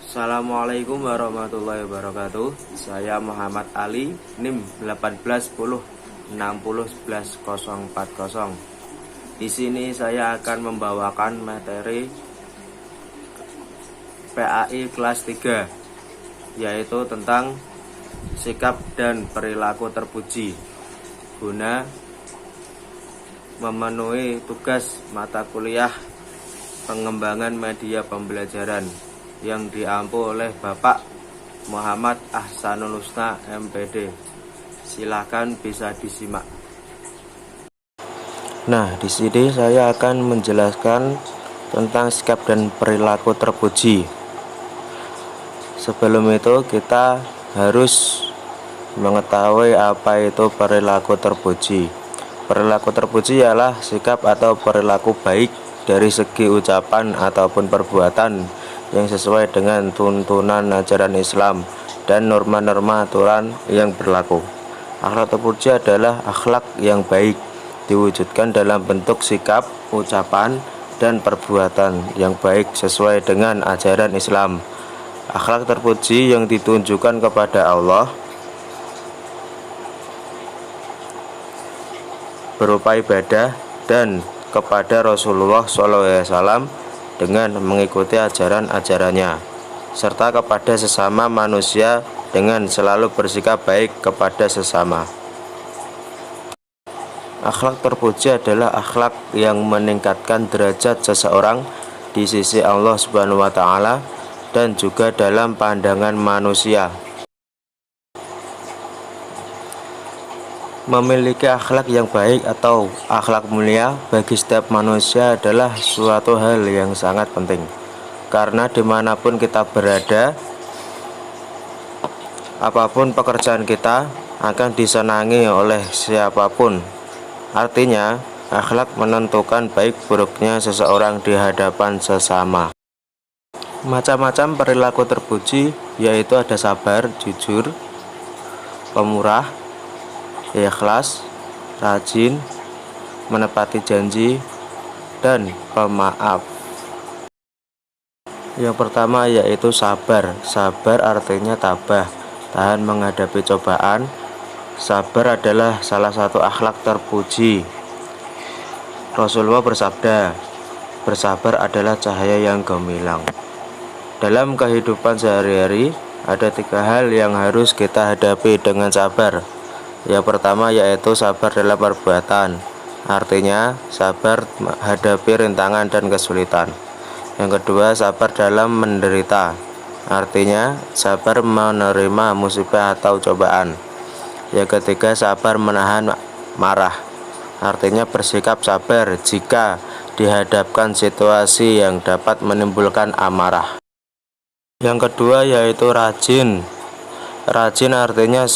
Assalamualaikum warahmatullahi wabarakatuh. Saya Muhammad Ali, NIM 1810601140. Di sini saya akan membawakan materi PAI kelas 3, yaitu tentang sikap dan perilaku terpuji, guna memenuhi tugas mata kuliah pengembangan media pembelajaran yang diampu oleh Bapak Muhammad Ahsanul Husna MPD. Silakan bisa disimak. Nah, di sini saya akan menjelaskan tentang sikap dan perilaku terpuji. Sebelum itu kita harus mengetahui apa itu perilaku terpuji. Perilaku terpuji ialah sikap atau perilaku baik dari segi ucapan ataupun perbuatan yang sesuai dengan tuntunan ajaran Islam dan norma-norma aturan yang berlaku. Akhlak terpuji adalah akhlak yang baik, diwujudkan dalam bentuk sikap, ucapan, dan perbuatan yang baik sesuai dengan ajaran Islam. Akhlak terpuji yang ditunjukkan kepada Allah berupa ibadah dan kepada Rasulullah SAW dengan mengikuti ajaran-ajarannya, serta kepada sesama manusia dengan selalu bersikap baik kepada sesama. Akhlak terpuji adalah akhlak yang meningkatkan derajat seseorang di sisi Allah Subhanahu wa Ta'ala dan juga dalam pandangan manusia. Memiliki akhlak yang baik atau akhlak mulia bagi setiap manusia adalah suatu hal yang sangat penting, karena dimanapun kita berada, apapun pekerjaan kita akan disenangi oleh siapapun. Artinya, akhlak menentukan baik buruknya seseorang di hadapan sesama. Macam-macam perilaku terpuji, yaitu ada sabar, jujur, pemurah, ikhlas, rajin, menepati janji, dan pemaaf. Yang pertama yaitu sabar. Sabar artinya tabah, tahan menghadapi cobaan. Sabar adalah salah satu akhlak terpuji. Rasulullah bersabda, bersabar adalah cahaya yang gemilang. Dalam kehidupan sehari-hari, ada 3 hal yang harus kita hadapi dengan sabar. Yang pertama yaitu sabar dalam perbuatan, artinya sabar menghadapi rintangan dan kesulitan. Yang kedua, sabar dalam menderita, artinya sabar menerima musibah atau cobaan. Yang ketiga, sabar menahan marah, artinya bersikap sabar jika dihadapkan situasi yang dapat menimbulkan amarah. Yang kedua yaitu rajin. Rajin artinya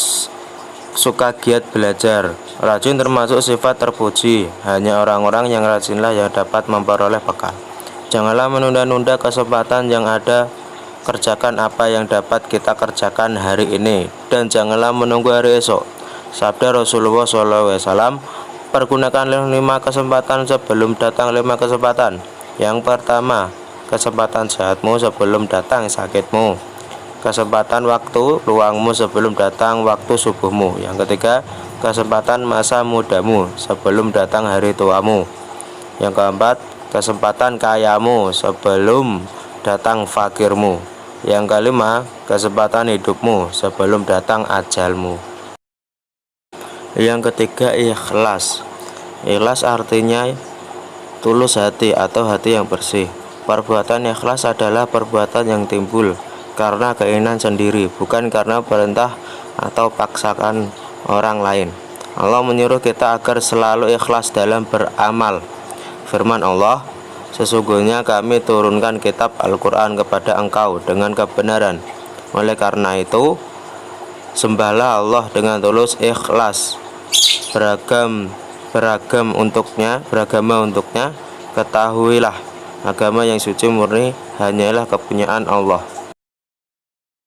suka giat belajar. Rajin termasuk sifat terpuji. Hanya orang-orang yang rajinlah yang dapat memperoleh bekal. Janganlah menunda-nunda kesempatan yang ada. Kerjakan apa yang dapat kita kerjakan hari ini, dan janganlah menunggu hari esok. Sabda Rasulullah SAW, pergunakan 5 kesempatan sebelum datang 5 kesempatan. Yang pertama, kesempatan sehatmu sebelum datang sakitmu. Kesempatan waktu luangmu sebelum datang waktu subuhmu. Yang ketiga, kesempatan masa mudamu sebelum datang hari tuamu. Yang keempat, kesempatan kayamu sebelum datang fakirmu. Yang kelima, kesempatan hidupmu sebelum datang ajalmu. Yang ketiga, ikhlas. Ikhlas artinya tulus hati atau hati yang bersih. Perbuatan ikhlas adalah perbuatan yang timbul karena keinginan sendiri, bukan karena perintah atau paksaan orang lain. Allah menyuruh kita agar selalu ikhlas dalam beramal. Firman Allah, sesungguhnya kami turunkan kitab Al-Quran kepada engkau dengan kebenaran. Oleh karena itu, sembahlah Allah dengan tulus ikhlas, beragama untuknya. Ketahuilah, agama yang suci murni hanyalah kepunyaan Allah.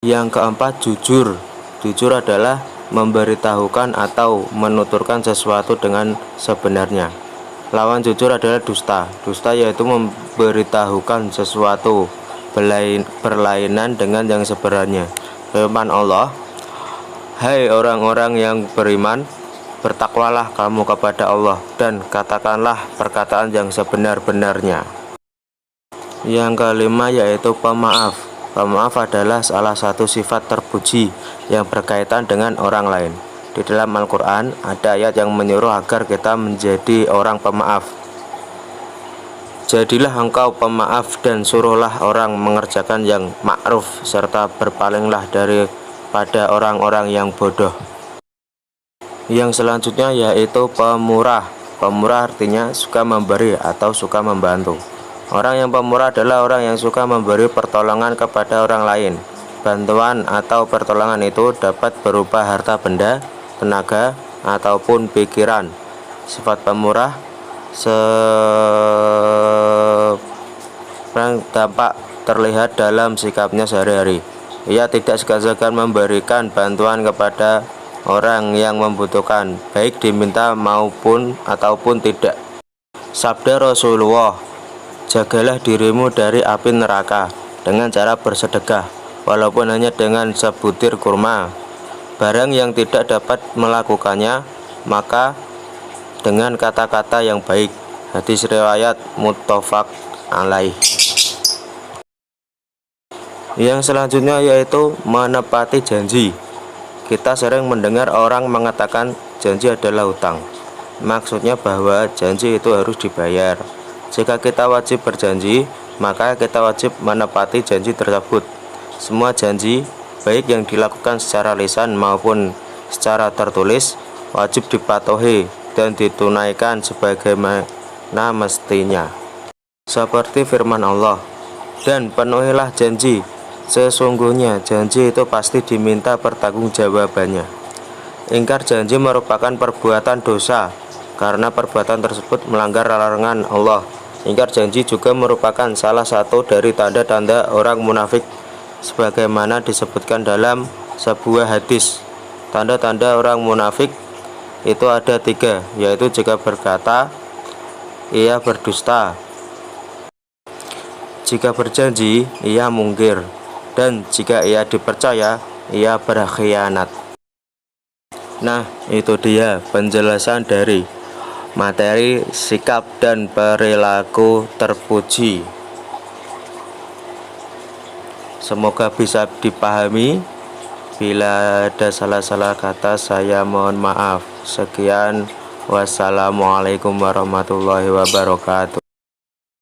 Yang keempat, jujur. Jujur adalah memberitahukan atau menuturkan sesuatu dengan sebenarnya. Lawan jujur adalah dusta. Dusta yaitu memberitahukan sesuatu berlainan dengan yang sebenarnya. Firman Allah, hai orang-orang yang beriman, bertakwalah kamu kepada Allah dan katakanlah perkataan yang sebenar-benarnya. Yang kelima yaitu pemaaf. Pemaaf adalah salah satu sifat terpuji yang berkaitan dengan orang lain. Di dalam Al-Quran ada ayat yang menyuruh agar kita menjadi orang pemaaf. Jadilah engkau pemaaf dan suruhlah orang mengerjakan yang ma'ruf, serta berpalinglah daripada orang-orang yang bodoh. Yang selanjutnya yaitu pemurah. Pemurah artinya suka memberi atau suka membantu. Orang yang pemurah adalah orang yang suka memberi pertolongan kepada orang lain. Bantuan atau pertolongan itu dapat berupa harta benda, tenaga, ataupun pikiran. Sifat pemurah tampak terlihat dalam sikapnya sehari-hari. Ia tidak segan-segan memberikan bantuan kepada orang yang membutuhkan, baik diminta ataupun tidak. Sabda Rasulullah, jagalah dirimu dari api neraka dengan cara bersedekah, walaupun hanya dengan sebutir kurma. Barang yang tidak dapat melakukannya, maka dengan kata-kata yang baik. Hadis riwayat muttafaq alaih. Yang selanjutnya yaitu menepati janji. Kita sering mendengar orang mengatakan janji adalah hutang. Maksudnya bahwa janji itu harus dibayar. Jika kita wajib berjanji, maka kita wajib menepati janji tersebut. Semua janji, baik yang dilakukan secara lisan maupun secara tertulis, wajib dipatuhi dan ditunaikan sebagaimana mestinya. Seperti firman Allah, dan penuhilah janji, sesungguhnya janji itu pasti diminta pertanggungjawabannya. Ingkar janji merupakan perbuatan dosa, karena perbuatan tersebut melanggar larangan Allah. Ingkar janji juga merupakan salah satu dari tanda-tanda orang munafik, sebagaimana disebutkan dalam sebuah hadis. Tanda-tanda orang munafik itu ada 3, yaitu jika berkata, ia berdusta, jika berjanji, ia mungkir, dan jika ia dipercaya, ia berkhianat. Nah, itu dia penjelasan dari materi sikap dan perilaku terpuji. Semoga bisa dipahami. Bila ada salah-salah kata, saya mohon maaf. Sekian, wassalamualaikum warahmatullahi wabarakatuh.